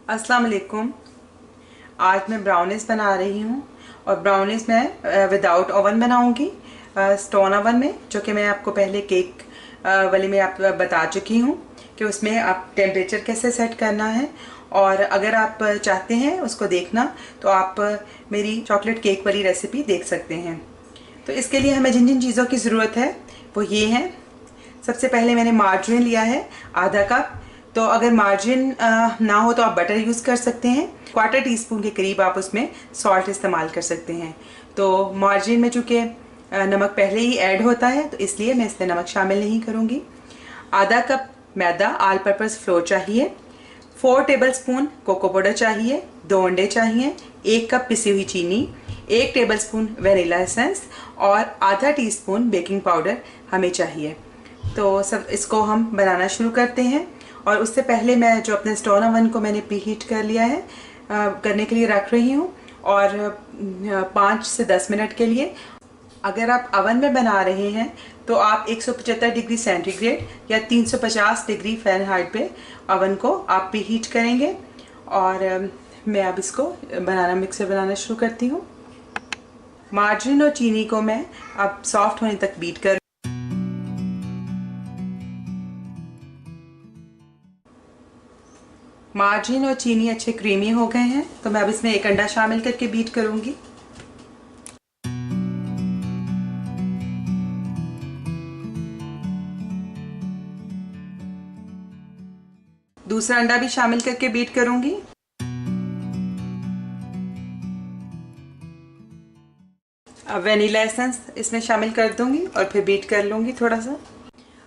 अस्सलाम वालेकुम। आज मैं ब्राउनीज़ बना रही हूँ और ब्राउनीज़ मैं विदाउट ओवन बनाऊँगी, स्टोन ओवन में, जो कि मैं आपको पहले केक वाली में आप बता चुकी हूँ कि उसमें आप टेम्परेचर कैसे सेट करना है। और अगर आप चाहते हैं उसको देखना तो आप मेरी चॉकलेट केक वाली रेसिपी देख सकते हैं। तो इसके लिए हमें जिन जिन चीज़ों की ज़रूरत है वो ये हैं। सबसे पहले मैंने मार्जरीन लिया है आधा कप। तो अगर मार्जिन ना हो तो आप बटर यूज़ कर सकते हैं। क्वार्टर टीस्पून के करीब आप उसमें सॉल्ट इस्तेमाल कर सकते हैं। तो मार्जिन में चूँकि नमक पहले ही ऐड होता है तो इसलिए मैं इसमें नमक शामिल नहीं करूँगी। आधा कप मैदा ऑल पर्पस फ्लोर चाहिए, 4 टेबलस्पून कोको पाउडर चाहिए, 2 अंडे चाहिए, 1 कप पिसी हुई चीनी, 1 टेबलस्पून वेनिला एसेंस और आधा टीस्पून बेकिंग पाउडर हमें चाहिए। तो सब इसको हम बनाना शुरू करते हैं। और उससे पहले मैं जो अपने स्टोन ओवन को मैंने प्री हीट कर लिया है, करने के लिए रख रही हूँ, और 5 से 10 मिनट के लिए। अगर आप ओवन में बना रहे हैं तो आप 175 डिग्री सेंटीग्रेड या 350 डिग्री फ़ारेनहाइट पे ओवन को आप प्री हीट करेंगे। और मैं अब इसको मिक्सर बनाना शुरू करती हूँ। मार्जरीन और चीनी को मैं अब सॉफ्ट होने तक बीट कर। मार्जरीन और चीनी अच्छे क्रीमी हो गए हैं तो मैं अब इसमें 1 अंडा शामिल करके बीट करूंगी। दूसरा अंडा भी शामिल करके बीट करूंगी। अब वेनिला एसेंस इसमें शामिल कर दूंगी और फिर बीट कर लूंगी थोड़ा सा।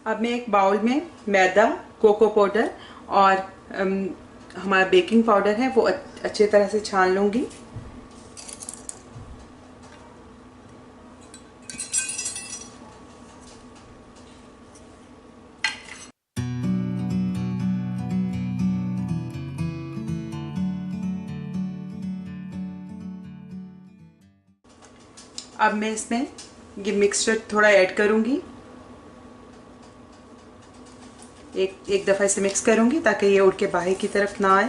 अब मैं एक बाउल में मैदा, कोको पाउडर और हमारा बेकिंग पाउडर है वो अच्छे तरह से छान लूंगी। अब मैं इसमें ये मिक्सचर थोड़ा ऐड करूंगी। एक दफ़ा इसे मिक्स करूंगी ताकि ये उड़ के बाहर की तरफ ना आए।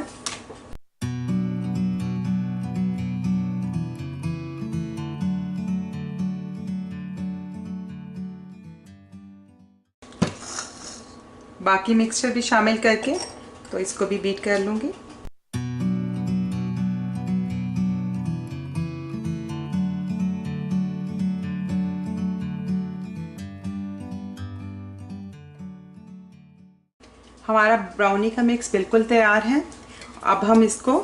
बाकी मिक्सचर भी शामिल करके तो इसको भी बीट कर लूंगी। हमारा ब्राउनी का मिक्स बिल्कुल तैयार है। अब हम इसको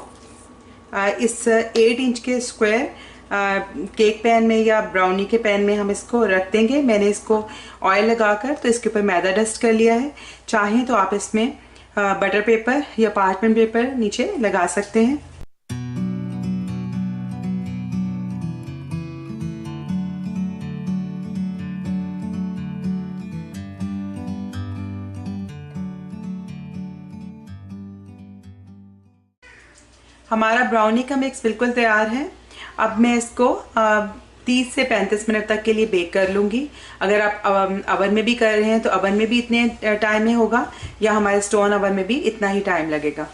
इस 8 इंच के स्क्वायर केक पैन में या ब्राउनी के पैन में हम इसको रख देंगे। मैंने इसको ऑयल लगाकर तो इसके ऊपर मैदा डस्ट कर लिया है। चाहें तो आप इसमें बटर पेपर या पार्चमेंट पेपर नीचे लगा सकते हैं। हमारा ब्राउनी का मिक्स बिल्कुल तैयार है। अब मैं इसको 30 से 35 मिनट तक के लिए बेक कर लूँगी। अगर आप ओवन में भी कर रहे हैं तो ओवन में भी इतने टाइम में होगा या हमारे स्टोन ओवन में भी इतना ही टाइम लगेगा।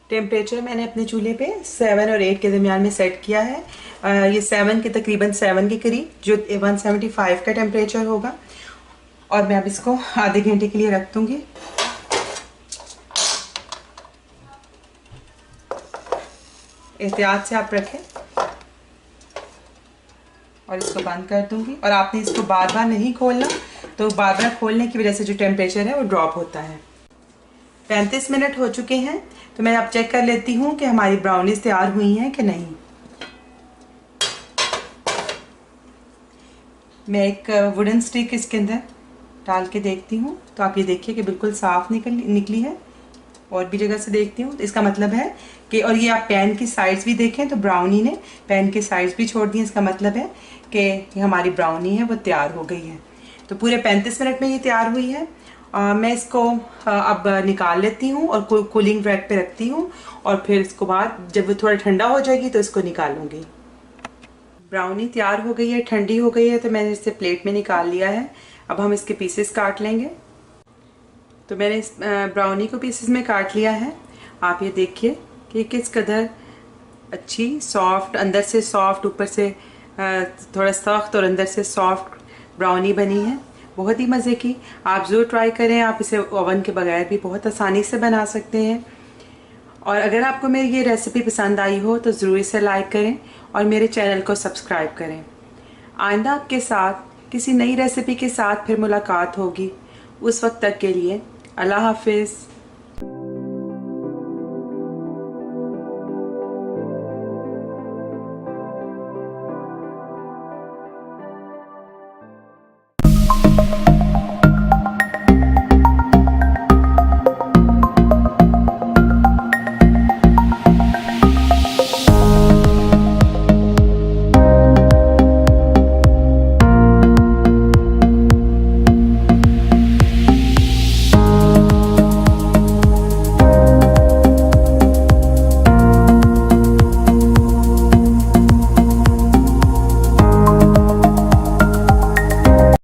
टेम्परेचर मैंने अपने चूल्हे पे 7 और 8 के दरमियान में सेट किया है। ये 7 के तकरीबन 7 के करीब जो 175 का टेम्परेचर होगा। और मैं अब इसको आधे घंटे के लिए रख दूँगी। एहतियात से आप रखें और इसको बंद कर दूंगी। और आपने इसको बार बार नहीं खोलना, तो बार बार खोलने की वजह से जो टेम्परेचर है वो ड्रॉप होता है। 35 मिनट हो चुके हैं तो मैं अब चेक कर लेती हूँ कि हमारी ब्राउनीज तैयार हुई हैं कि नहीं। मैं एक वुडन स्टिक इसके अंदर डाल के देखती हूँ तो आप ये देखिए कि बिल्कुल साफ़ निकली है। और भी जगह से देखती हूँ तो इसका मतलब है कि, और ये आप पैन की साइड्स भी देखें तो ब्राउनी ने पैन की साइड्स भी छोड़ दी। इसका मतलब है कि हमारी ब्राउनी है वो तैयार हो गई है। तो पूरे 35 मिनट में ये तैयार हुई है। मैं इसको अब निकाल लेती हूँ और कूलिंग रैक पे रखती हूँ और फिर इसको बाद जब वो थोड़ा ठंडा हो जाएगी तो इसको निकालूंगी। ब्राउनी तैयार हो गई है, ठंडी हो गई है, तो मैंने इसे प्लेट में निकाल लिया है। अब हम इसके पीसेस काट लेंगे। तो मैंने इस ब्राउनी को पीसेस में काट लिया है। आप ये देखिए कि किस कदर अच्छी सॉफ्ट, अंदर से सॉफ्ट, ऊपर से थोड़ा सख्त और अंदर से सॉफ्ट ब्राउनी बनी है। बहुत ही मज़े की। आप ज़रूर ट्राई करें। आप इसे ओवन के बगैर भी बहुत आसानी से बना सकते हैं। और अगर आपको मेरी ये रेसिपी पसंद आई हो तो ज़रूर इसे लाइक करें और मेरे चैनल को सब्सक्राइब करें। आइंदा आपके साथ किसी नई रेसिपी के साथ फिर मुलाकात होगी। उस वक्त तक के लिए अल्लाह हाफिज़।